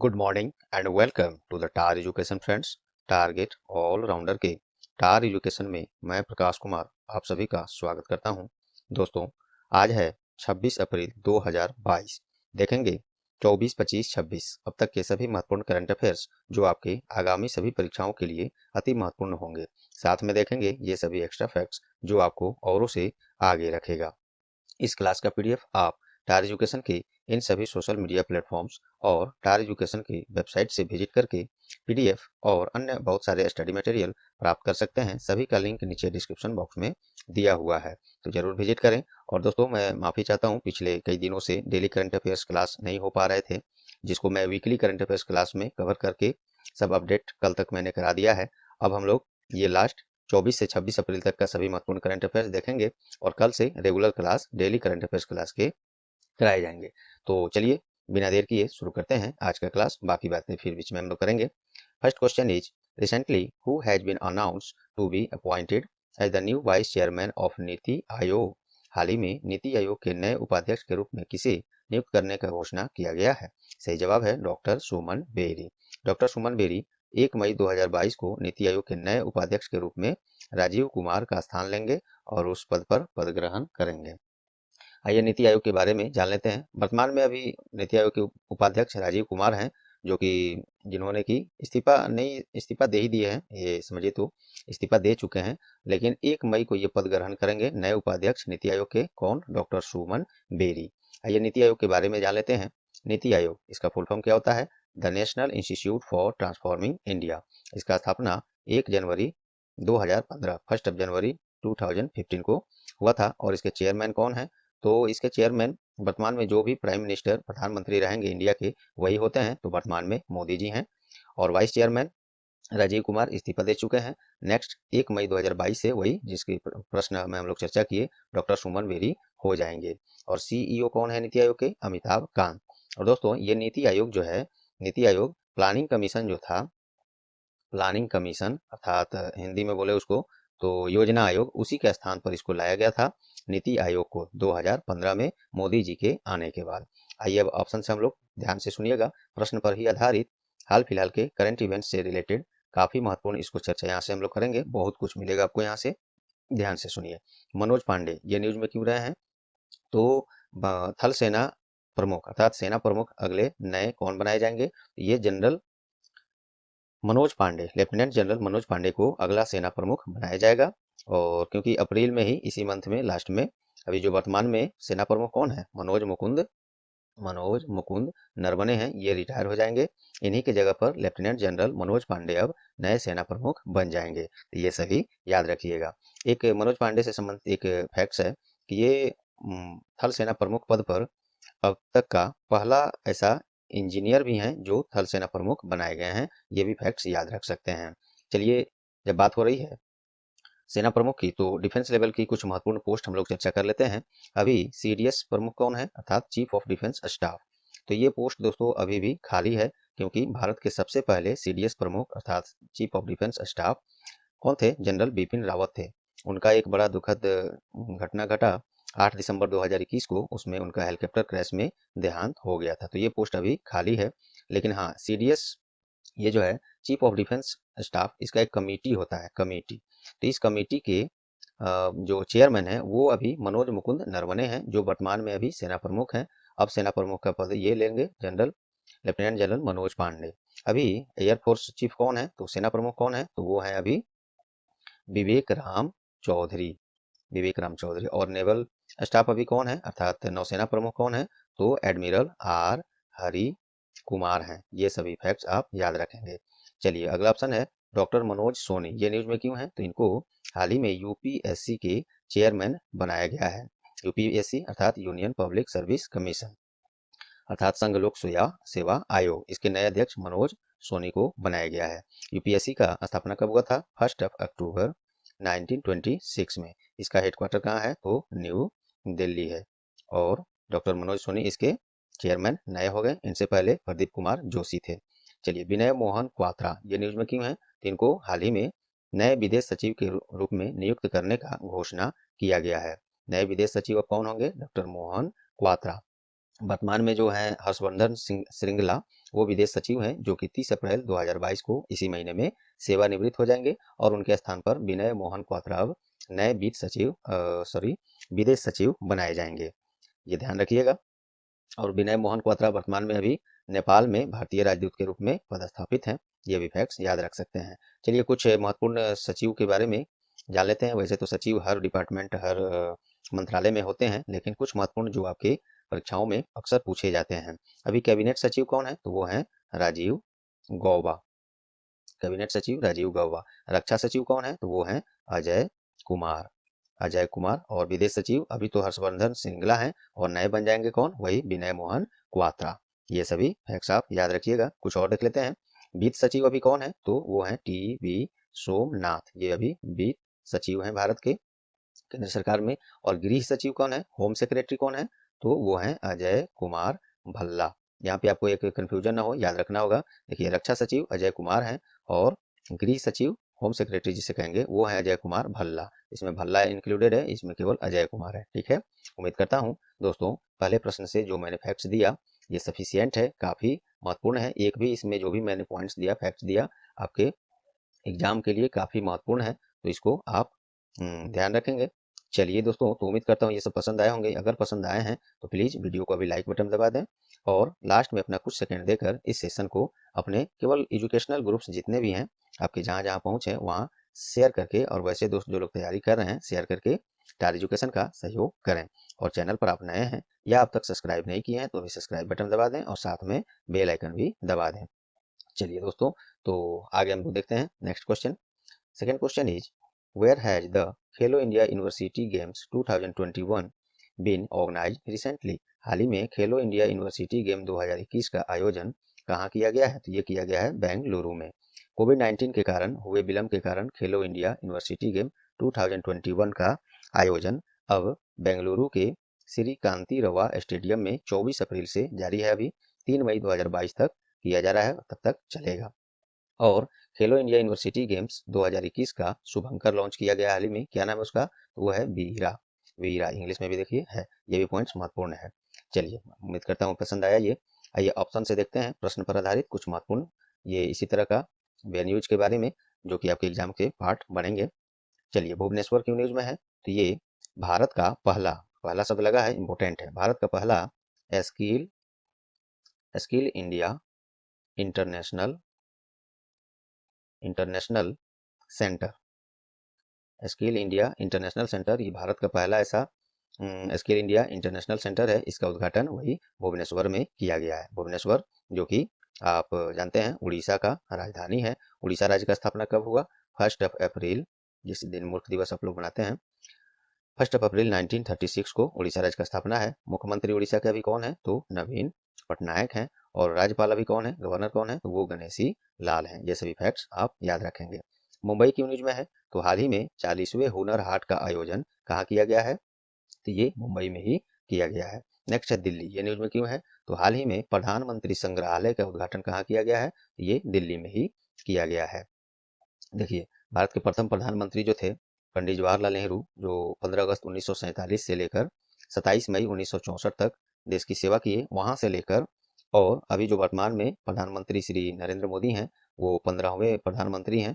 Good morning and welcome to the TAR education friends. Target allrounder के TAR education में मैं प्रकाश कुमार आप सभी का स्वागत करता हूं। दोस्तों, आज है 26 अप्रैल 2022। देखेंगे 24, 25, 26 अब तक के सभी महत्वपूर्ण करंट अफेयर्स जो आपके आगामी सभी परीक्षाओं के लिए अति महत्वपूर्ण होंगे। साथ में देखेंगे ये सभी एक्स्ट्रा फैक्ट्स जो आपको औरों से आगे रखेगा। इस क्लास का पीडीएफ आप टार एजुकेशन के इन सभी सोशल मीडिया प्लेटफॉर्म्स और टार एजुकेशन की वेबसाइट से विजिट करके पीडीएफ और अन्य बहुत सारे स्टडी मटेरियल प्राप्त कर सकते हैं। सभी का लिंक नीचे डिस्क्रिप्शन बॉक्स में दिया हुआ है, तो जरूर विजिट करें। और दोस्तों, मैं माफ़ी चाहता हूँ, पिछले कई दिनों से डेली करंट अफेयर्स क्लास नहीं हो पा रहे थे, जिसको मैं वीकली करंट अफेयर्स क्लास में कवर करके सब अपडेट कल तक मैंने करा दिया है। अब हम लोग ये लास्ट 24 से 26 अप्रैल तक का सभी महत्वपूर्ण करंट अफेयर्स देखेंगे और कल से regular class daily current affairs class के कराए जाएंगे। तो चलिए बिना देर किए शुरू करते हैं आज का क्लास। बाकी बातें फिर बीच में हम लोग करेंगे। First question is, recently who has been announced to be appointed as the new vice chairman of NITI Aayog. हाल ही में नीति आयोग के नए उपाध्यक्ष के रूप में किसे नियुक्त करने का घोषणा किया गया है? सही जवाब है डॉक्टर सुमन बेरी। डॉक्टर सुमन बेरी 1 मई 2022 को नीति आयोग के नए उपाध्यक्ष के रूप में राजीव कुमार का स्थान लेंगे और उस पद पर पद ग्रहण करेंगे। आइए नीति आयोग के बारे में जान लेते हैं। वर्तमान में अभी नीति आयोग के उपाध्यक्ष राजीव कुमार हैं, जो कि जिन्होंने की इस्तीफा दे ही दिए हैं, ये समझिए तो इस्तीफा दे चुके हैं। लेकिन 1 मई को ये पद ग्रहण करेंगे नए उपाध्यक्ष नीति आयोग के। कौन? डॉक्टर सुमन बेरी। आइए नीति आयोग के बारे में जान लेते हैं। नीति आयोग, इसका फुल फॉर्म क्या होता है? The national institute for transforming India. इसका स्थापना 1 जनवरी 2015 1 जनवरी 2015 को हुआ था। और इसके चेयरमैन कौन है? तो इसके चेयरमैन वर्तमान में जो भी प्राइम मिनिस्टर प्रधानमंत्री रहेंगे इंडिया के, वही होते हैं। तो वर्तमान में मोदी जी हैं। और वाइस चेयरमैन राजीव कुमार इस्तीफा दे चुके हैं। नेक्स्ट 1 मई 2022 से वही जिसकी प्रश्न में हम लोग चर्चा किए, डॉक्टर सुमन बेरी हो जाएंगे। और सीईओ कौन है नीति आयोग के? अमिताभ कांत। और दोस्तों, ये नीति आयोग जो है, नीति आयोग प्लानिंग कमीशन जो था, प्लानिंग कमीशन अर्थात हिंदी में बोले उसको तो योजना आयोग, उसी के स्थान पर इसको लाया गया था नीति आयोग को 2015 में मोदी जी के आने के बाद। आइए अब ऑप्शन से हम लोग ध्यान से सुनिएगा। प्रश्न पर ही आधारित हाल फिलहाल के करंट इवेंट से रिलेटेड काफी महत्वपूर्ण इसको चर्चा यहाँ से हम लोग करेंगे। बहुत कुछ मिलेगा आपको यहाँ से, ध्यान से सुनिए। मनोज पांडे ये न्यूज में क्यों रहे हैं? तो थल सेना प्रमुख अर्थात सेना प्रमुख अगले नए कौन बनाए जाएंगे? ये general Manoj Pande, lieutenant general Manoj Pande को अगला सेना प्रमुख बनाया जाएगा। और क्योंकि अप्रैल में ही, इसी मंथ में लास्ट में, अभी जो वर्तमान में सेना प्रमुख कौन है? मनोज मुकुंद नरवणे हैं, ये रिटायर हो जाएंगे। इन्हीं के जगह पर लेफ्टिनेंट जनरल मनोज पांडे अब नए सेना प्रमुख बन जाएंगे। तो ये सभी याद रखिएगा। एक मनोज पांडे से संबंधित एक फैक्ट्स है कि ये थल सेना प्रमुख पद पर अब तक का पहला ऐसा इंजीनियर भी हैं जो थल सेना प्रमुख बनाए गए हैं। ये भी फैक्ट्स याद रख सकते हैं। चलिए, जब बात हो रही है सेना प्रमुख की, तो डिफेंस लेवल की कुछ महत्वपूर्ण पोस्ट हम लोग चर्चा कर लेते हैं। अभी सीडीएस प्रमुख कौन है? अर्थात चीफ ऑफ डिफेंस स्टाफ। तो ये पोस्ट दोस्तों अभी भी खाली है, क्योंकि भारत के सबसे पहले सीडीएस प्रमुख अर्थात चीफ ऑफ डिफेंस स्टाफ कौन थे? जनरल बिपिन रावत थे। उनका एक बड़ा दुखद घटना घटा 8 दिसंबर 2021 को, उसमें उनका हेलीकॉप्टर क्रैश में देहांत हो गया था। तो ये पोस्ट अभी खाली है। लेकिन हाँ, सीडीएस ये जो है चीफ ऑफ डिफेंस स्टाफ, इसका एक कमेटी होता है, कमेटी। तो इस कमेटी के जो चेयरमैन है वो अभी मनोज मुकुंद नरवणे हैं, जो वर्तमान में अभी सेना प्रमुख हैं। अब सेना प्रमुख का पद ये लेंगे general lieutenant general Manoj Pande. अभी एयरफोर्स चीफ कौन है? तो सेना प्रमुख कौन है? तो वो है अभी विवेक राम चौधरी। विवेक राम चौधरी। और नेवल स्टाफ अभी कौन है अर्थात नौसेना प्रमुख कौन है? तो एडमिरल आर हरि कुमार हैं। ये सभी फैक्ट्स आप याद रखेंगे। चलिए, अगला ऑप्शन है डॉक्टर मनोज सोनी। ये न्यूज में क्यों है? तो इनको हाल ही में यूपीएससी के चेयरमैन बनाया गया है। यूपीएससी अर्थात यूनियन पब्लिक सर्विस कमीशन अर्थात संघ लोक सेवा आयोग, इसके नए अध्यक्ष मनोज सोनी को बनाया गया है। यूपीएससी का स्थापना कब हुआ था? 1 अक्टूबर 1926 में। इसका हेडक्वार्टर कहाँ है? तो न्यू दिल्ली है। और डॉक्टर मनोज सोनी इसके चेयरमैन नए हो गए। इनसे पहले प्रदीप कुमार जोशी थे। चलिए, विनय मोहन क्वात्रा ये न्यूज में क्यों है? तो इनको हाल ही में नए विदेश सचिव के रूप में नियुक्त करने का घोषणा किया गया है। नए विदेश सचिव अब कौन होंगे? डॉक्टर मोहन क्वात्रा। वर्तमान में जो है हर्षवर्धन सिंह श्रृंगला वो विदेश सचिव हैं, जो कि 30 अप्रैल 2022 को इसी महीने में सेवानिवृत्त हो जाएंगे और उनके स्थान पर विनय मोहन क्वात्रा अब नए विदेश सचिव बनाए जाएंगे। ये ध्यान रखिएगा। और विनय मोहन क्वात्रा वर्तमान में अभी नेपाल में भारतीय राजदूत के रूप में पदस्थापित हैं। ये भी फैक्ट्स याद रख सकते हैं। चलिए कुछ महत्वपूर्ण सचिव के बारे में जान लेते हैं। वैसे तो सचिव हर डिपार्टमेंट, हर मंत्रालय में होते हैं, लेकिन कुछ महत्वपूर्ण जो आपके परीक्षाओं में अक्सर पूछे जाते हैं। अभी कैबिनेट सचिव कौन है? तो वो है राजीव गौबा। कैबिनेट सचिव राजीव गौबा। रक्षा सचिव कौन है? तो वो है अजय कुमार। अजय कुमार। और विदेश सचिव अभी तो हर्षवर्धन श्रृंगला हैं और नए बन जाएंगे कौन? वही विनय मोहन क्वात्रा। ये सभी फैक्ट्स आप याद रखिएगा। कुछ और देख लेते हैं। वित्त सचिव अभी कौन है? तो वो है टी.वी. सोमनाथ। ये अभी वित्त सचिव हैं भारत के केंद्र सरकार में। और गृह सचिव कौन है? होम सेक्रेटरी कौन है? तो वो है अजय कुमार भल्ला। यहाँ पे आपको एक कंफ्यूजन ना हो, याद रखना होगा। देखिए रक्षा सचिव अजय कुमार हैं और गृह सचिव, होम सेक्रेटरी जिसे कहेंगे, वो है अजय कुमार भल्ला। इसमें भल्ला इंक्लूडेड है, इसमें केवल अजय कुमार है। ठीक है, उम्मीद करता हूँ दोस्तों पहले प्रश्न से जो मैंने फैक्ट्स दिया ये सफिशियंट है, काफी महत्वपूर्ण है। एक भी इसमें जो भी मैंने पॉइंट्स दिया, फैक्ट्स दिया, आपके एग्जाम के लिए काफी महत्वपूर्ण है, तो इसको आप ध्यान रखेंगे। चलिए दोस्तों, तो उम्मीद करता हूँ ये सब पसंद आए होंगे। अगर पसंद आए हैं तो प्लीज वीडियो को अभी लाइक बटन दबा दें और लास्ट में अपना कुछ सेकंड देकर इस सेशन को अपने केवल एजुकेशनल ग्रुप्स जितने भी हैं, आपके जहाँ जहाँ पहुँच है वहाँ शेयर करके, और वैसे दोस्त जो लोग तैयारी कर रहे हैं शेयर करके स्टार एजुकेशन का सहयोग करें। और चैनल पर आप नए हैं या अब तक सब्सक्राइब नहीं किए हैं तो अभी सब्सक्राइब बटन दबा दें और साथ में बेल आइकन भी दबा दें। चलिए दोस्तों, तो आगे हम लोग देखते हैं next question. Second question is where has the Khelo India University Games 2021 been organised recently? हाल ही में खेलो इंडिया यूनिवर्सिटी गेम 2021 का आयोजन कहाँ किया गया है? तो ये किया गया है बेंगलुरु में। कोविड-19 के कारण हुए विलंब के कारण खेलो इंडिया यूनिवर्सिटी गेम 2021 का आयोजन अब बेंगलुरु के श्री कांति रवा स्टेडियम में 24 अप्रैल से जारी है। अभी 3 मई 2022 तक किया जा रहा है, तब तक चलेगा। और खेलो इंडिया यूनिवर्सिटी गेम्स 2021 का शुभंकर लॉन्च किया गया हाल ही में। क्या नाम है उसका? तो वो है वीरा। वीरा इंग्लिश में भी देखिए है। ये भी पॉइंट्स महत्वपूर्ण है। चलिए, उम्मीद करता हूँ पसंद आया ये। आइए ऑप्शन से देखते हैं, प्रश्न पर आधारित कुछ महत्वपूर्ण ये इसी तरह का वेन्यूज के बारे में जो कि आपके एग्जाम के पार्ट बनेंगे। चलिए, भुवनेश्वर क्यों न्यूज में है? तो ये भारत का पहला पहला शब्द लगा है, इंपॉर्टेंट है। भारत का पहला skill skill India international international centre, skill India international centre, ये भारत का पहला ऐसा स्किल इंडिया इंटरनेशनल सेंटर है। इसका उद्घाटन वही भुवनेश्वर में किया गया है। भुवनेश्वर जो कि आप जानते हैं उड़ीसा का राजधानी है। उड़ीसा राज्य का स्थापना कब हुआ? 1 अप्रैल, जिस दिन मूर्ख दिवस आप लोग मनाते हैं, 1 अप्रैल 1936 को उड़ीसा राज्य का स्थापना है। मुख्यमंत्री उड़ीसा के अभी कौन है? तो नवीन पटनायक हैं। और राज्यपाल अभी कौन है? गवर्नर कौन है? तो वो गणेशी लाल हैं। ये सभी फैक्ट्स आप याद रखेंगे। मुंबई क्यों न्यूज में है? तो हाल ही में 40वें हुनर हाट का आयोजन कहाँ किया गया है? तो ये मुंबई में ही किया गया है। नेक्स्ट है दिल्ली, ये न्यूज में क्यों है? तो हाल ही में प्रधानमंत्री संग्रहालय का उद्घाटन कहाँ किया गया है? ये दिल्ली में ही किया गया है। देखिए, भारत के प्रथम प्रधानमंत्री जो थे पंडित जवाहरलाल नेहरू, जो 15 अगस्त 1947 से लेकर 27 मई 1964 तक देश की सेवा किए, वहां से लेकर और अभी जो वर्तमान में प्रधानमंत्री श्री नरेंद्र मोदी हैं, वो 15वें प्रधानमंत्री हैं।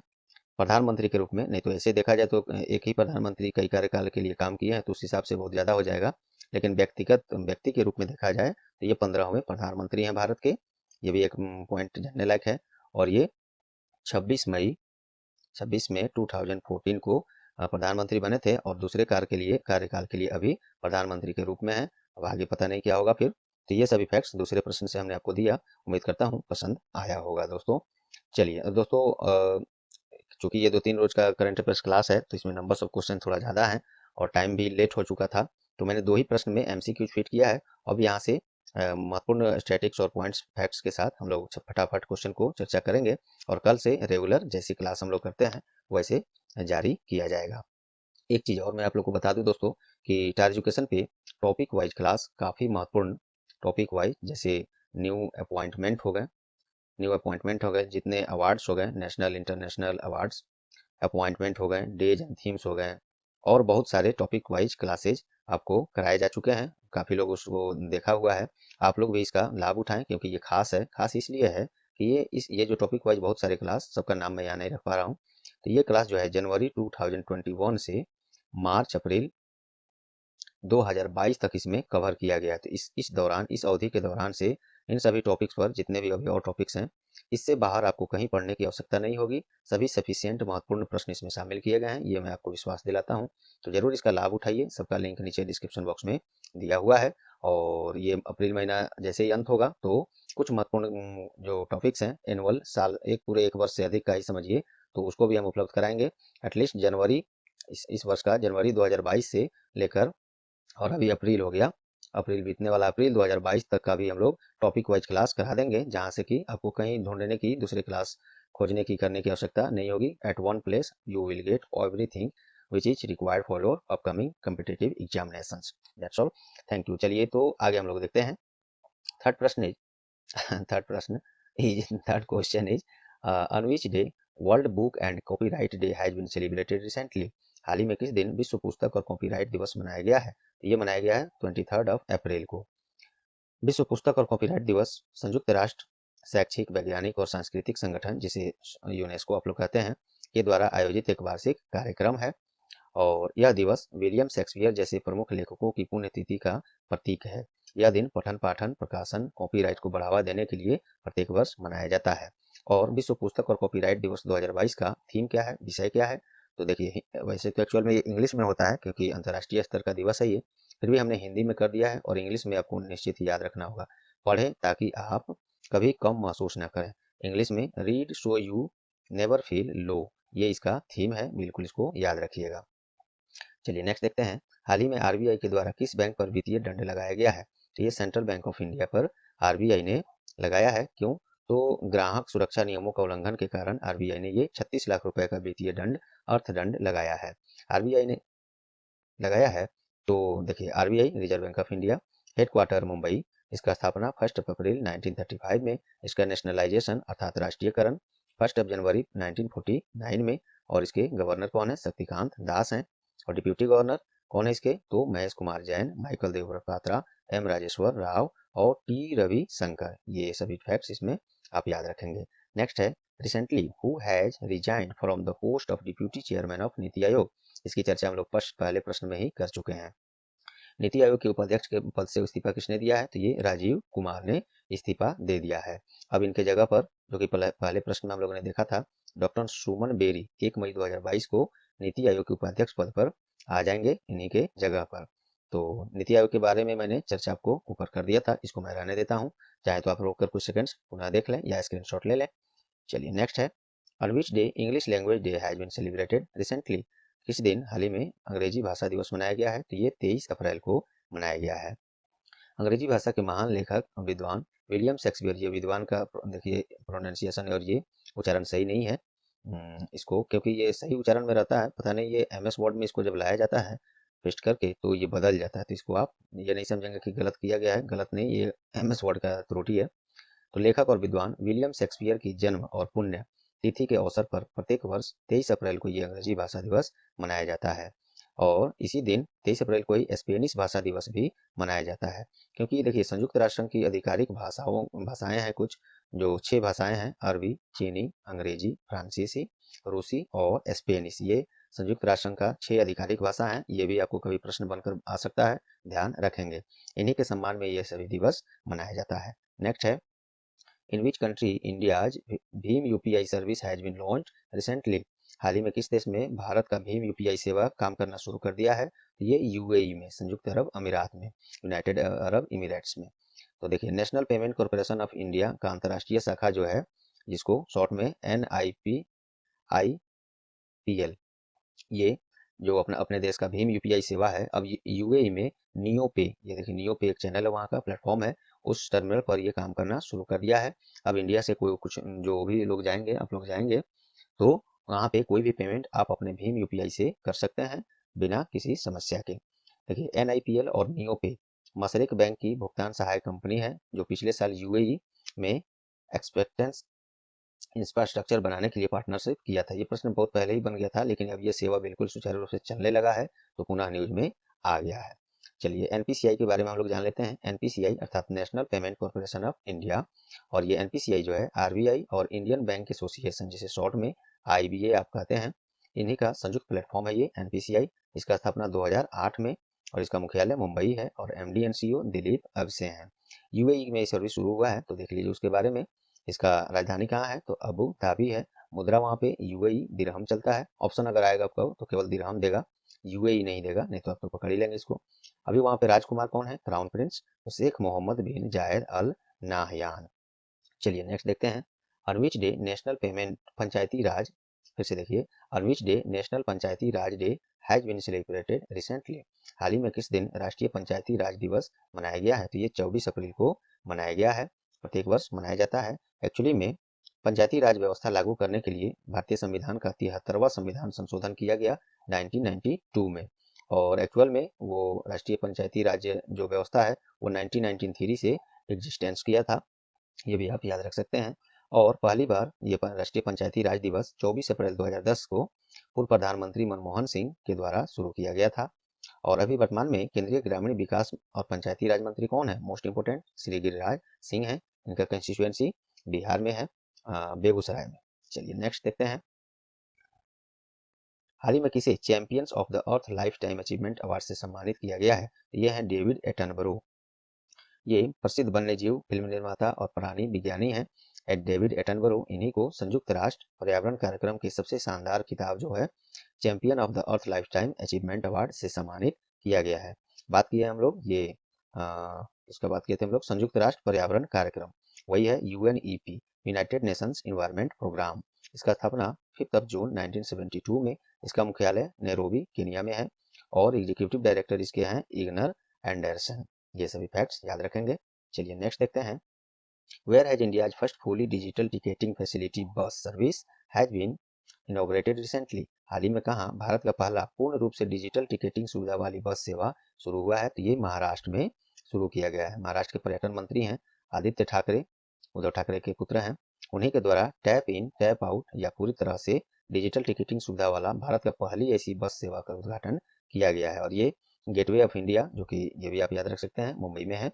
प्रधानमंत्री के रूप में नहीं, तो ऐसे देखा जाए तो एक ही प्रधानमंत्री कई कार्यकाल के लिए काम किए हैं, तो उस हिसाब से बहुत ज्यादा हो जाएगा। लेकिन व्यक्ति के रूप में देखा जाए तो ये 15वें प्रधानमंत्री हैं भारत के। ये भी एक पॉइंट जानने लायक है। और ये 26 मई 26 में 2014 को प्रधानमंत्री बने थे और दूसरे कार्यकाल के लिए अभी प्रधानमंत्री के रूप में है। अब आगे पता नहीं क्या होगा फिर। तो ये सभी फैक्ट्स दूसरे प्रश्न से हमने आपको दिया। उम्मीद करता हूँ पसंद आया होगा दोस्तों। चलिए दोस्तों, चूंकि ये 2-3 रोज का करंट अफेयर्स क्लास है तो इसमें नंबर्स ऑफ क्वेश्चन थोड़ा ज़्यादा है और टाइम भी लेट हो चुका था, तो मैंने 2 ही प्रश्न में एमसीक्यू फिट किया है। अब यहाँ से महत्वपूर्ण स्टैटिक्स और पॉइंट्स फैक्ट्स के साथ हम लोग फटाफट क्वेश्चन को चर्चा करेंगे और कल से रेगुलर जैसी क्लास हम लोग करते हैं वैसे जारी किया जाएगा। एक चीज़ और मैं आप लोग को बता दूं दोस्तों कि टार एजुकेशन पे टॉपिक वाइज क्लास काफ़ी महत्वपूर्ण, टॉपिक वाइज जैसे न्यू अपॉइंटमेंट हो गए, जितने अवार्ड्स हो गए, नेशनल इंटरनेशनल अवार्ड्स, अपॉइंटमेंट हो गए, डेज एंड थीम्स हो गए, और बहुत सारे टॉपिक वाइज क्लासेज आपको कराए जा चुके हैं, काफ़ी लोग उसको देखा हुआ है। आप लोग भी इसका लाभ उठाएं क्योंकि ये खास है। खास इसलिए है कि ये जो टॉपिक वाइज बहुत सारे क्लास, सबका नाम मैं यहाँ नहीं रख पा रहा हूँ, तो ये क्लास जो है जनवरी 2021 से मार्च अप्रैल 2022 तक इसमें कवर किया गया है। तो इस दौरान, इस अवधि के दौरान से इन सभी टॉपिक्स पर, जितने भी अभी और टॉपिक्स हैं, इससे बाहर आपको कहीं पढ़ने की आवश्यकता नहीं होगी। सभी सफिशिएंट महत्वपूर्ण प्रश्न इसमें शामिल किए गए हैं, ये मैं आपको विश्वास दिलाता हूँ। तो जरूर इसका लाभ उठाइए। सबका लिंक नीचे डिस्क्रिप्शन बॉक्स में दिया हुआ है। और ये अप्रैल महीना जैसे ही अंत होगा तो कुछ महत्वपूर्ण जो टॉपिक्स हैं, एनुअल साल, एक पूरे एक वर्ष से अधिक का ही समझिए, तो उसको भी हम उपलब्ध कराएंगे। एटलीस्ट जनवरी, इस वर्ष का जनवरी 2022 से लेकर, और अभी अप्रैल हो गया, अप्रैल बीतने वाला, अप्रैल 2022 तक का भी हम लोग टॉपिक वाइज क्लास करा देंगे, जहां से कि आपको कहीं ढूंढने की, दूसरी क्लास खोजने की, करने की आवश्यकता नहीं होगी। At one place you will get everything which is required for your upcoming competitive examinations. That's all. Thank you. चलिए तो आगे हम लोग देखते हैं। थर्ड प्रश्न इज थर्ड प्रश्न is third question is on which day World Book and Copyright Day has been celebrated recently. हाल ही में किस दिन विश्व पुस्तक और कॉपीराइट दिवस मनाया गया है? तो ये मनाया गया है 23 अप्रैल को। विश्व पुस्तक और कॉपीराइट दिवस संयुक्त राष्ट्र शैक्षिक, वैज्ञानिक और सांस्कृतिक संगठन, जिसे यूनेस्को आप लोग कहते हैं, के द्वारा आयोजित एक वार्षिक कार्यक्रम है। और यह दिवस विलियम शेक्सपियर जैसे प्रमुख लेखकों की पुण्यतिथि का प्रतीक है। यह दिन पठन पाठन, प्रकाशन, कॉपीराइट को बढ़ावा देने के लिए प्रत्येक वर्ष मनाया जाता है। और विश्व पुस्तक और कॉपीराइट दिवस 2022 का थीम क्या है, विषय क्या है? तो देखिए, वैसे तो एक्चुअल में ये इंग्लिश में होता है क्योंकि अंतर्राष्ट्रीय स्तर का दिवस है ये, फिर भी हमने हिंदी में कर दिया है। और इंग्लिश में आपको निश्चित ही याद रखना होगा। पढ़ें ताकि आप कभी कम महसूस न करें। इंग्लिश में read so you never feel low, ये इसका थीम है, बिल्कुल इसको याद रखिएगा। चलिए नेक्स्ट देखते हैं। हाल ही में आरबीआई के द्वारा किस बैंक पर वित्तीय दंड लगाया गया है? तो ये सेंट्रल बैंक ऑफ इंडिया पर आरबीआई ने लगाया है। क्यों? तो ग्राहक सुरक्षा नियमों का उल्लंघन के कारण आरबीआई ने ये 36 लाख रुपए का वित्तीय दंड, अर्थदंड लगाया है। आरबीआई ने लगाया है। तो देखिए, RBI reserve bank of India, headquarter Mumbai, इसका स्थापना 1 अप्रैल 1935 में, इसका नेशनलाइजेशन अर्थात राष्ट्रीयकरण 1 जनवरी 1949 में। और इसके गवर्नर कौन है? शक्तिकांत दास हैं। और डिप्यूटी गवर्नर कौन है इसके? तो महेश कुमार जैन, माइकल देवपात्रा, एम राजेश्वर राव और टी रवि शंकर। ये सभी फैक्ट्स इसमें आप याद रखेंगे। नेक्स्ट है, recently who has resigned from the post of deputy chairman of NITI Aayog. इसकी चर्चा हम लोग पहले प्रश्न में ही कर चुके हैं। नीति आयोग के उपाध्यक्ष के पद से इस्तीफा किसने दिया है? तो ये राजीव कुमार ने इस्तीफा दे दिया है। अब इनके जगह पर, जो कि पहले प्रश्न में हम लोगों ने देखा था, डॉक्टर सुमन बेरी 1 मई 2022 को नीति आयोग के उपाध्यक्ष पद पर आ जाएंगे, इन्हीं के जगह पर। तो नीति आयोग के बारे में मैंने चर्चा आपको ऊपर कर दिया था, इसको मैं रहने देता हूँ। चाहे तो आप रोक कर कुछ सेकंड्स पुनः देख लें या स्क्रीनशॉट ले लें। चलिए नेक्स्ट है, on which day English language day has been celebrated recently. किस दिन हाल ही में अंग्रेजी भाषा दिवस मनाया गया है? तो ये 23 अप्रैल को मनाया गया है। अंग्रेजी भाषा के महान लेखक विद्वान विलियम शेक्सपियर, ये विद्वान का देखिए प्रोनाउंसिएशन और ये उच्चारण सही नहीं है इसको, क्योंकि ये सही उच्चारण में रहता है, पता नहीं ये एमएस वर्ड में इसको जब लाया जाता है पेस्ट करके तो ये बदल जाता है। तो इसको आप ये नहीं समझेंगे कि गलत किया गया है, गलत नहीं, ये एमएस वर्ड का त्रुटि है। तो लेखक और विद्वान विलियम शेक्सपियर की जन्म और पुण्य तिथि के अवसर पर प्रत्येक वर्ष 23 अप्रैल को ये अंग्रेजी भाषा दिवस मनाया जाता है। और इसी दिन 23 अप्रैल को ही स्पेनिश भाषा दिवस भी मनाया जाता है। क्योंकि देखिए, संयुक्त राष्ट्र संघ की आधिकारिक भाषाएं हैं कुछ, जो 6 भाषाएं हैं, अरबी, चीनी, अंग्रेजी, फ्रांसीसी, रूसी और स्पेनिश। ये संयुक्त राष्ट्र संघ का 6 आधिकारिक भाषा है। ये भी आपको कभी प्रश्न बनकर आ सकता है, ध्यान रखेंगे। इन्हीं के सम्मान में ये सभी दिवस मनाया जाता है। नेक्स्ट है, इन विच कंट्री इंडियाज भीम UPI service has been launched recently. हाल ही में किस देश में भारत का भीम यूपीआई सेवा काम करना शुरू कर दिया है? तो ये यूएई में, संयुक्त अरब अमीरात में, यूनाइटेड अरब इमिरेट्स में। तो देखिए, national payment corporation of India का अंतर्राष्ट्रीय शाखा जो है, जिसको शॉर्ट में NIPIPL, ये जो अपना अपने देश का भीम यूपीआई सेवा है, अब यूएई में नियो पे, ये देखिए नियो पे एक चैनल है, वहाँ का प्लेटफॉर्म है, उस टर्मिनल पर ये काम करना शुरू कर दिया है। अब इंडिया से कोई कुछ जो भी लोग जाएंगे, आप लोग जाएंगे, तो वहाँ पे कोई भी पेमेंट आप अपने भीम यूपीआई से कर सकते हैं बिना किसी समस्या के। देखिए, NIPL और नियो पे मशरिक बैंक की भुगतान सहायक कंपनी है, जो पिछले साल यूएई में एक्सपेक्टेंस इंफ्रास्ट्रक्चर बनाने के लिए पार्टनरशिप किया था। ये प्रश्न बहुत पहले ही बन गया था, लेकिन अब ये सेवा बिल्कुल सुचारू रूप से चलने लगा है, तो पुनः न्यूज में आ गया है। चलिए एनपीसीआई के बारे में हम लोग जान लेते हैं। एनपीसीआई अर्थात national payment corporation of India, और ये एनपीसीआई जो है आरबीआई और इंडियन बैंक एसोसिएशन, जिसे शॉर्ट में आईबीए आप कहते हैं, इन्हीं का संयुक्त प्लेटफॉर्म है ये एनपीसीआई। इसका स्थापना 2008 में और इसका मुख्यालय मुंबई है और एमडी एंड सीईओ दिलीप अवसे हैं। यूएई में ये सर्विस शुरू हुआ है, तो देख लीजिए उसके बारे में। इसका राजधानी कहाँ है, तो अबू धाबी है। मुद्रा वहाँ पे यूएई दिरहम चलता है। ऑप्शन अगर आएगा आपको तो केवल दिरहम देगा, यूएई नहीं देगा, नहीं तो आप तो पकड़ ही लेंगे इसको। अभी वहाँ पे राजकुमार कौन है, क्राउन प्रिंस, तो शेख मोहम्मद बिन जायद अल नाहयान। चलिए नेक्स्ट देखते हैं। On which day national payment Panchayati Raj, फिर से देखिए, on which day National Panchayati Raj Day has been celebrated recently. हाल ही में किस दिन राष्ट्रीय पंचायती राज दिवस मनाया गया है, तो ये 24 अप्रैल को मनाया गया है। प्रत्येक वर्ष मनाया जाता है। एक्चुअली में पंचायती राज व्यवस्था लागू करने के लिए भारतीय संविधान का 73वां संविधान संशोधन किया गया 1992 में, और एक्चुअल में वो राष्ट्रीय पंचायती राज जो व्यवस्था है वो 1993 से एग्जिस्टेंस किया था, ये भी आप याद रख सकते हैं। और पहली बार ये राष्ट्रीय पंचायती राज दिवस 24 अप्रैल 2010 को पूर्व प्रधानमंत्री मनमोहन सिंह के द्वारा शुरू किया गया था। और अभी वर्तमान में केंद्रीय ग्रामीण विकास और पंचायती राज मंत्री कौन है, मोस्ट इंपोर्टेंट, श्री गिरिराज सिंह है। इनका कंस्टिट्यूएंसी बिहार में है, बेगूसराय में। चलिए नेक्स्ट देखते हैं। हाल ही में किसे champions of the earth life time achievement award से सम्मानित किया गया है, ये है डेविड एटनबरो। ये प्रसिद्ध वन्यजीव, फिल्म निर्माता और प्राणी विज्ञानी हैं, डेविड एटनबरो। इन्हीं को संयुक्त राष्ट्र पर्यावरण कार्यक्रम की सबसे शानदार किताब जो है champion of the earth life time achievement award से सम्मानित किया गया है। बात की है हम लोग ये इसका बात किए थे हम लोग संयुक्त राष्ट्र पर्यावरण कार्यक्रम, वही है UNEP, United Nations Environment Programme. इसका स्थापना 5 जून 1972 में, इसका मुख्यालय नैरोबी केनिया में है, और एग्जीक्यूटिव डायरेक्टर इसके हैं इग्नर एंडरसन। ये सभी फैक्ट्स याद रखेंगे। चलिए नेक्स्ट देखते हैं। Where has India's first fully digital ticketing facility bus service has been inaugurated recently. हाल ही में कहाँ भारत का पहला पूर्ण रूप से डिजिटल टिकटिंग सुविधा वाली बस सेवा शुरू हुआ है, तो ये महाराष्ट्र में शुरू किया गया है। महाराष्ट्र के पर्यटन मंत्री हैं आदित्य ठाकरे, उद्धव ठाकरे के पुत्र हैं। उन्हीं के द्वारा टैप इन टैप आउट या पूरी तरह से डिजिटल टिकटिंग सुविधा वाला भारत का पहली ऐसी बस सेवा का उद्घाटन किया गया है, और ये गेटवे ऑफ इंडिया, जो कि ये भी आप याद रख सकते हैं, मुंबई में है।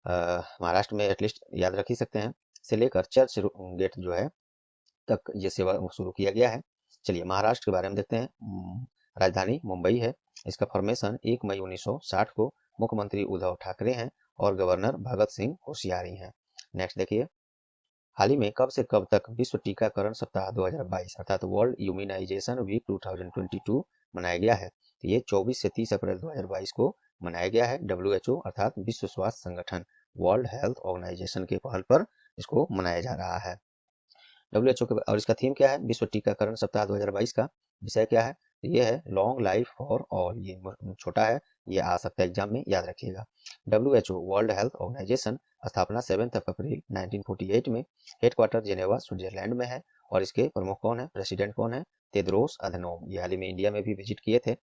महाराष्ट्र में एटलीस्ट याद रख ही सकते हैं, से लेकर चर्च गेट जो है तक ये सेवा शुरू किया गया है। चलिए महाराष्ट्र के बारे में देखते हैं। राजधानी मुंबई है। इसका फॉर्मेशन 1 मई 1960 को मुख्यमंत्री उद्धव ठाकरे हैं और गवर्नर भगत सिंह कोश्यारी हैं। नेक्स्ट देखिए। हाल ही में कब से कब तक विश्व टीकाकरण सप्ताह 2022 अर्थात वर्ल्ड इम्यूनाइजेशन वीक 2022 मनाया गया है, तो ये 24 से 30 अप्रैल 2022 को मनाया गया है। WHO अर्थात विश्व स्वास्थ्य संगठन, वर्ल्ड हेल्थ ऑर्गेनाइजेशन के पहल पर इसको मनाया जा रहा है। WHO के, और इसका थीम क्या है, विश्व टीकाकरण सप्ताह 2022 का विषय क्या है, तो ये है लॉन्ग लाइफ फॉर ऑल। ये छोटा है, ये आ सकता है एग्जाम में, याद रखिएगा। WHO वर्ल्ड हेल्थ ऑर्गेनाइजेशन स्थापना 7 अप्रैल 1948 में, हेडक्वार्टर जेनेवा स्विट्जरलैंड में है, और इसके प्रमुख कौन है, प्रेसिडेंट कौन है, तेद्रोस अधनोम। ये हाल ही में इंडिया में भी विजिट किए थे,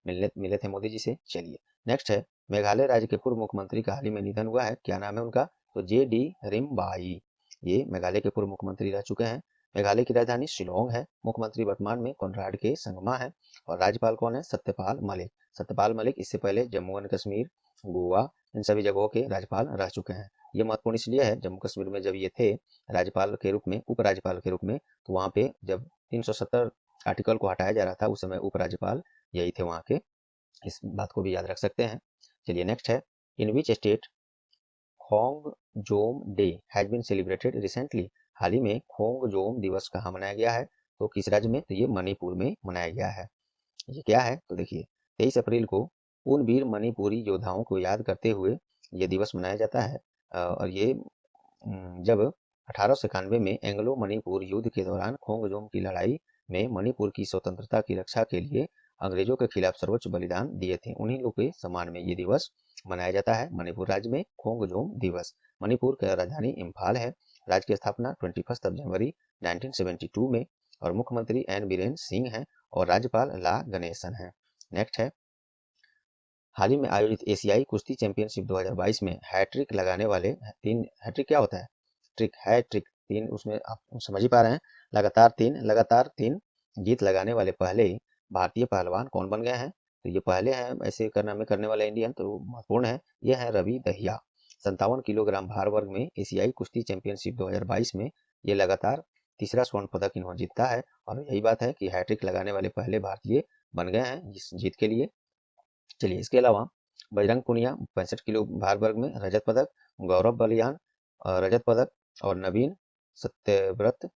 मिले थे मोदी जी से। चलिए नेक्स्ट है। मेघालय राज्य के पूर्व मुख्यमंत्री का हाल ही में निधन हुआ है, क्या नाम है उनका, तो JD रिम्बाई। ये मेघालय के पूर्व मुख्यमंत्री रह चुके हैं। मेघालय की राजधानी शिलोंग है। मुख्यमंत्री वर्तमान में कॉनराड के संगमा है, और राज्यपाल कौन है, सत्यपाल मलिक। सत्यपाल मलिक इससे पहले जम्मू एंड कश्मीर, गोवा, इन सभी जगहों के राज्यपाल रह चुके हैं। ये महत्वपूर्ण इसलिए है, जम्मू कश्मीर में जब ये थे राज्यपाल के रूप में, उपराज्यपाल के रूप में, तो वहाँ पे जब 370 आर्टिकल को हटाया जा रहा था, उस समय उपराज्यपाल यही थे वहाँ के। इस बात को भी याद रख सकते हैं। चलिए नेक्स्ट है। In which state Khongjom Day has been celebrated recently. हाल ही में खोंगजोम दिवस कहाँ मनाया गया है, तो किस राज्य में, तो ये मणिपुर में मनाया गया है। ये क्या है, तो देखिए 23 अप्रैल को उन वीर मणिपुरी योद्धाओं को याद करते हुए ये दिवस मनाया जाता है। और ये जब 1891 में एंग्लो मणिपुर युद्ध के दौरान खोंगजोम की लड़ाई में मणिपुर की स्वतंत्रता की रक्षा के लिए अंग्रेजों के खिलाफ सर्वोच्च बलिदान दिए थे, उन्हीं लोग के सम्मान में ये दिवस मनाया जाता है। मणिपुर राज्य में खोंगजोम दिवस। मणिपुर की राजधानी इम्फाल है। राज्य की स्थापना 21 जनवरी 1972 में, और मुख्यमंत्री एन बीरेन सिंह हैं, और राज्यपाल ला गणेशन हैं। नेक्स्ट है। हाल ही में आयोजित एशियाई कुश्ती चैंपियनशिप 2022 में हैट्रिक लगाने वाले तीन, हैट्रिक क्या होता है, ट्रिक है, ट्रिक तीन, उसमें आप समझ ही पा रहे हैं, लगातार तीन जीत लगाने वाले पहले भारतीय पहलवान कौन बन गए हैं, तो ये पहले हैं ऐसे करना में करने वाला इंडियन, तो महत्वपूर्ण है। ये है रवि दहिया। 57 किलोग्राम भार वर्ग में एशियाई कुश्ती चैंपियनशिप 2022 में ये लगातार तीसरा स्वर्ण पदक इन्होंने जीता है। और यही बात है कि हैट्रिक लगाने वाले पहले भारतीय बन गए हैं इस जीत के लिए। चलिए, इसके अलावा बजरंग पुनिया 65 किलो भार वर्ग में रजत पदक, गौरव बलियान रजत पदक, और नवीन सत्यव्रत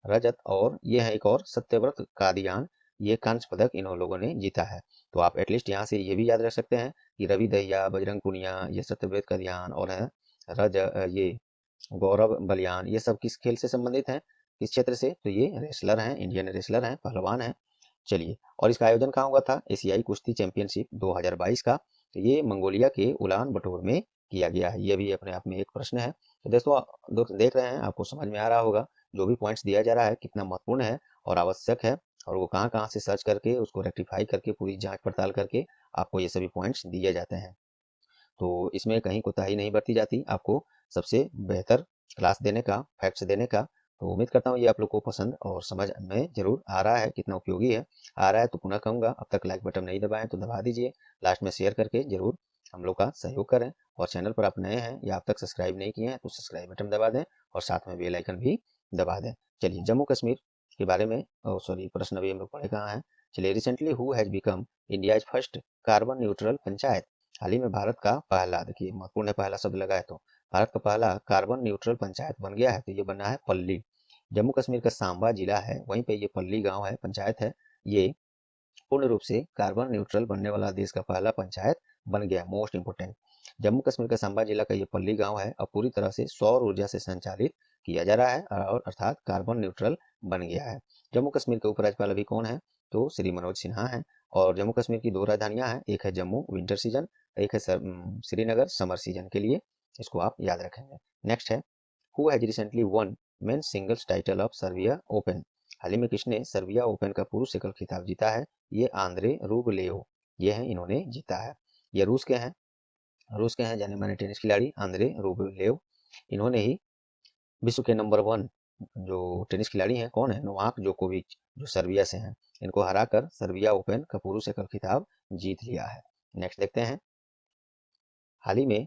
रजत, और ये है एक और सत्यव्रत कादियान, ये कांस्य पदक इन लोगों ने जीता है। तो आप एटलीस्ट यहाँ से ये भी याद रख सकते हैं कि रवि दहिया, बजरंग पुनिया, ये सत्यव्रत कादियान और है ये गौरव बलियान, ये सब किस खेल से संबंधित हैं, किस क्षेत्र से? तो ये रेसलर हैं, इंडियन रेसलर हैं, पहलवान हैं। चलिए, और इसका आयोजन कहाँ हुआ था? एशियाई कुश्ती चैंपियनशिप 2022 का। तो ये मंगोलिया के उलान बटोर में किया गया है। ये भी अपने आप में एक प्रश्न है। तो दोस्तों देख रहे हैं, आपको समझ में आ रहा होगा जो भी पॉइंट्स दिया जा रहा है कितना महत्वपूर्ण है और आवश्यक है, और वो कहाँ कहाँ से सर्च करके उसको रेक्टिफाई करके पूरी जांच पड़ताल करके आपको ये सभी पॉइंट्स दिए जाते हैं। तो इसमें कहीं कोताही नहीं बरती जाती, आपको सबसे बेहतर क्लास देने का, फैक्ट्स देने का। तो उम्मीद करता हूँ ये आप लोग को पसंद और समझ में जरूर आ रहा है, कितना उपयोगी है। आ रहा है तो पुनः कहूँगा, अब तक लाइक बटन नहीं दबाएं तो दबा दीजिए। लास्ट में शेयर करके जरूर हम लोग का सहयोग करें, और चैनल पर आप नए हैं या अब तक सब्सक्राइब नहीं किए हैं तो सब्सक्राइब बटन दबा दें और साथ में बेल आइकन भी दबा दें। चलिए, जम्मू कश्मीर के बारे में, सॉरी प्रश्न अभी हम लोग पढ़े कहाँ हैं। चलिए, recently who has become India first carbon neutral panchayat? हाल ही में भारत का पहला, देखिए महत्वपूर्ण है पहला शब्द लगा है, तो भारत का पहला कार्बन न्यूट्रल पंचायत बन गया है। तो ये बना है पल्ली। जम्मू कश्मीर का सांबा जिला है, वहीं पे ये पल्ली गांव है, पंचायत है। ये पूर्ण रूप से कार्बन न्यूट्रल बनने वाला देश का पहला पंचायत बन गया। मोस्ट इंपोर्टेंट, जम्मू कश्मीर का सांबा जिला का ये पल्ली गांव है, अब पूरी तरह से सौर ऊर्जा से संचालित किया जा रहा है, और अर्थात कार्बन न्यूट्रल बन गया है। जम्मू कश्मीर के उपराज्यपाल अभी कौन है? तो श्री मनोज सिन्हा है। और जम्मू कश्मीर की 2 राजधानियां हैं, एक है जम्मू विंटर सीजन, एक है श्रीनगर समर सीजन के लिए। इसको आप याद रखेंगे। नेक्स्ट है, who has recently won men singles title of Serbia Open? हाल ही में किसने सर्बिया ओपन का पुरुष एकल खिताब जीता है? ये आंद्रे रूबलेव, ये हैं, इन्होंने जीता है। ये रूस के हैं जाने माने टेनिस खिलाड़ी आंद्रे रूबलेव। इन्होंने ही विश्व के नंबर 1 जो टेनिस खिलाड़ी हैं, कौन है? नोवाक जोकोविच, जो सर्बिया से हैं। इनको हराकर सर्बिया ओपन का पुरुष एकल खिताब जीत लिया है। नेक्स्ट देखते हैं, हाल ही में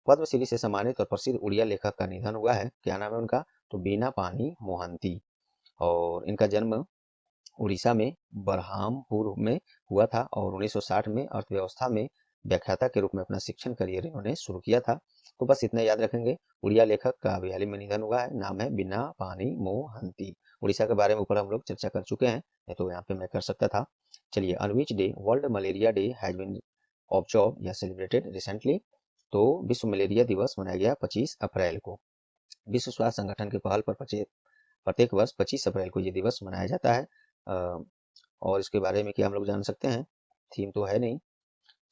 पद्मश्री से सम्मानित और प्रसिद्ध उड़िया लेखक का निधन हुआ है। क्या नाम है उनका? तो बीना पानी मोहंती। और इनका जन्म उड़ीसा में बरहामपुर में हुआ था, और 1960 में अर्थव्यवस्था में व्याख्याता के रूप में अपना शिक्षण करियर इन्होंने शुरू किया था। तो बस इतना याद रखेंगे। उड़िया लेखक का अभी हाल ही में निधन हुआ है, नाम है बिना पानी मोहंती। उड़ीसा के बारे में ऊपर हम लोग चर्चा कर चुके हैं, नहीं तो यहाँ पे मैं कर सकता था। चलिए, on which day World Malaria Day has been observe या सेलिब्रेटेड रिसेंटली? तो विश्व मलेरिया दिवस मनाया गया 25 अप्रैल को। विश्व स्वास्थ्य संगठन के पहल पर प्रत्येक वर्ष 25 अप्रैल को ये दिवस मनाया जाता है। और इसके बारे में क्या हम लोग जान सकते हैं? थीम तो है नहीं।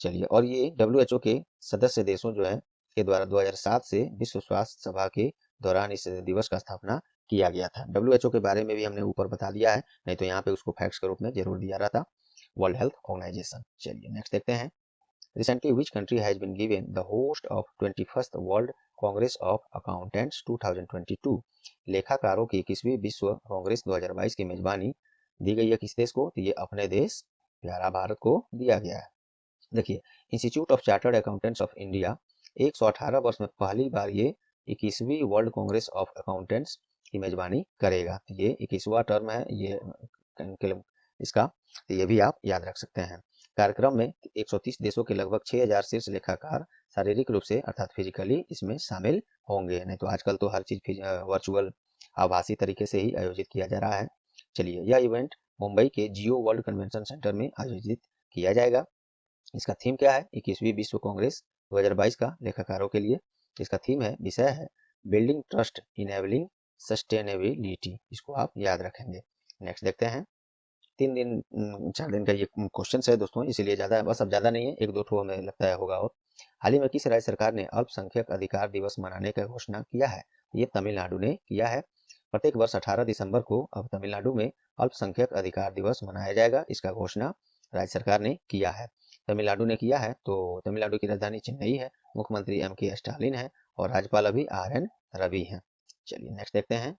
चलिए, और ये WHO के सदस्य देशों जो है के द्वारा 2007 से विश्व स्वास्थ्य सभा के दौरान इस दिवस का स्थापना किया गया था। WHO के बारे में भी हमने ऊपर बता दिया है, नहीं तो यहाँ पे उसको फैक्ट्स के रूप में जरूर दिया रहा था, वर्ल्ड हेल्थ ऑर्गेनाइजेशन। चलिए, नेक्स्ट देखते हैं, recently which country has been given the host of 21st World Congress of Accountants 2022? लेखाकारों की 21वीं विश्व कांग्रेस 2022 की मेजबानी दी गई है किस देश को? तो ये अपने देश प्यारा भारत को दिया गया है। देखिए, institute of chartered accountants of India 118 वर्ष में पहली बार ये 21वीं वर्ल्ड कांग्रेस ऑफ अकाउंटेंट्स की मेजबानी करेगा। तो ये 21वां टर्म है ये इसका, तो ये भी आप याद रख सकते हैं। कार्यक्रम में 130 देशों के लगभग 6000 शीर्ष लेखाकार शारीरिक रूप से अर्थात फिजिकली इसमें शामिल होंगे। नहीं तो आजकल तो हर चीज वर्चुअल आभासी तरीके से ही आयोजित किया जा रहा है। चलिए, यह इवेंट मुंबई के जियो वर्ल्ड कन्वेंशन सेंटर में आयोजित किया जाएगा। इसका थीम क्या है? 21वीं विश्व कांग्रेस 2022 का लेखाकारों के लिए। इसका थीम है, विषय है बिल्डिंग ट्रस्ट इनेबलिंग सस्टेनेबिलिटी। इसको आप याद रखेंगे। नेक्स्ट देखते हैं, 4 दिन का ये क्वेश्चन है दोस्तों, इसीलिए ज्यादा, बस अब ज्यादा नहीं है, 1-2 ठो हमें लगता है होगा। और हाल ही में किस राज्य सरकार ने अल्पसंख्यक अधिकार दिवस मनाने का घोषणा किया है? ये तमिलनाडु ने किया है। प्रत्येक वर्ष 18 दिसंबर को अब तमिलनाडु में अल्पसंख्यक अधिकार दिवस मनाया जाएगा, इसका घोषणा राज्य सरकार ने किया है। तमिलनाडु ने किया है। तो तमिलनाडु की राजधानी चेन्नई है, मुख्यमंत्री MK स्टालिन है, और राज्यपाल अभी RN रवि हैं। चलिए, नेक्स्ट देखते हैं,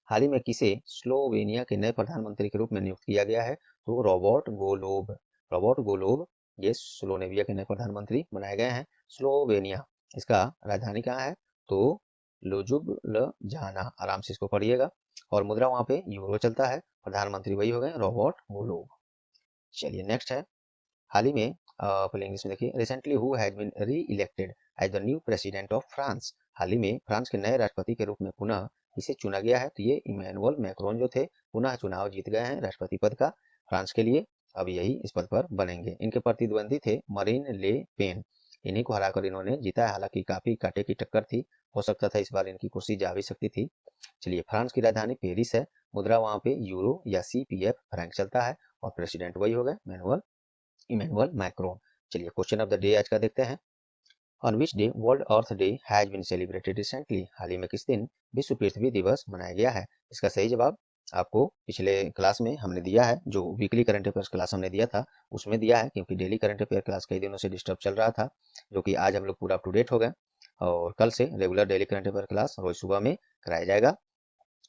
हाल ही में किसे स्लोवेनिया के नए प्रधानमंत्री के रूप में नियुक्त किया गया है? तो रॉबर्ट गोलोब। रॉबर्ट गोलोब ये स्लोवेनिया के नए प्रधानमंत्री बनाए गए हैं। स्लोवेनिया, इसका राजधानी कहाँ है? तो लुजुब्लजाना, आराम से इसको पढ़िएगा। और मुद्रा वहां पे यूरो चलता है। प्रधानमंत्री वही हो गए रॉबर्ट गोलोब। चलिए नेक्स्ट है, हाल ही में पहले इंग्लिश में देखिए, recently who has been re elected as the new president of France. हाल ही में फ्रांस के नए राष्ट्रपति के रूप में पुनः इसे चुना गया है। तो ये इमैनुअल मैक्रोन जो थे, पुनः चुनाव जीत गए हैं राष्ट्रपति पद का फ्रांस के लिए। अब यही इस पद पर बनेंगे। इनके प्रतिद्वंदी थे मरीन ले पेन, इन्हीं को हराकर इन्होंने जीता है। हालांकि काफी कांटे की टक्कर थी, हो सकता था इस बार इनकी कुर्सी जा भी सकती थी। चलिए, फ्रांस की राजधानी पेरिस है। मुद्रा वहां पे यूरो या CPF फ्रैंक चलता है। और प्रेसिडेंट वही हो गए इमैनुअल मैक्रोन। चलिए क्वेश्चन ऑफ द डे आज का देखते हैं। On which day World Earth Day has been celebrated recently. हाल ही में किस दिन विश्व पृथ्वी दिवस मनाया गया है? इसका सही जवाब आपको पिछले क्लास में हमने दिया है, जो वीकली करंट अफेयर्स क्लास हमने दिया था उसमें दिया है, क्योंकि डेली करंट अफेयर क्लास कई दिनों से डिस्टर्ब चल रहा था, जो कि आज हम लोग पूरा अप टू डेट हो गए। और कल से regular daily current affair class रोज सुबह में कराया जाएगा।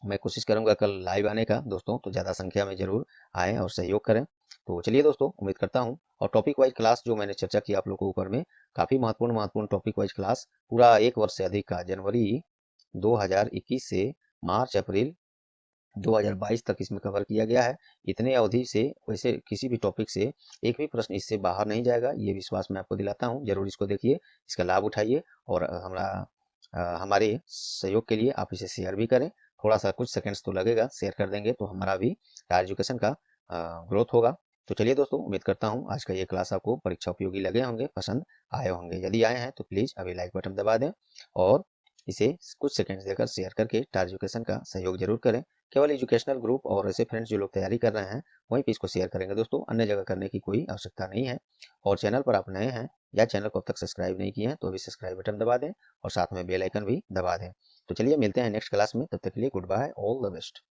मैं कोशिश करूंगा कल लाइव आने का दोस्तों, तो ज़्यादा संख्या में जरूर आएँ और सहयोग करें। तो चलिए दोस्तों, उम्मीद करता हूं। और टॉपिक वाइज क्लास जो मैंने चर्चा की आप लोगों को ऊपर में, काफ़ी महत्वपूर्ण टॉपिक वाइज क्लास पूरा 1 वर्ष से अधिक का, जनवरी 2021 से मार्च अप्रैल 2022 तक इसमें कवर किया गया है। इतने अवधि से वैसे किसी भी टॉपिक से एक भी प्रश्न इससे बाहर नहीं जाएगा, ये विश्वास मैं आपको दिलाता हूँ। जरूर इसको देखिए, इसका लाभ उठाइए और हमारे सहयोग के लिए आप इसे शेयर भी करें। थोड़ा सा कुछ सेकंड्स तो लगेगा, शेयर कर देंगे तो हमारा भी टायर एजुकेशन का ग्रोथ होगा। तो चलिए दोस्तों, उम्मीद करता हूँ आज का ये क्लास आपको परीक्षा उपयोगी लगे होंगे, पसंद आए होंगे। यदि आए हैं तो प्लीज़ अभी लाइक बटन दबा दें और इसे कुछ सेकंड्स देकर शेयर करके टायर एजुकेशन का सहयोग जरूर करें। केवल एजुकेशनल ग्रुप और ऐसे फ्रेंड्स जो लोग तैयारी कर रहे हैं वहीं पे इसको शेयर करेंगे दोस्तों, अन्य जगह करने की कोई आवश्यकता नहीं है। और चैनल पर आप नए हैं या चैनल को अब तक सब्सक्राइब नहीं किए हैं तो अभी सब्सक्राइब बटन दबा दें और साथ में बेल आइकन भी दबा दें। तो चलिए मिलते हैं नेक्स्ट क्लास में, तब तक के लिए good bye, all the best.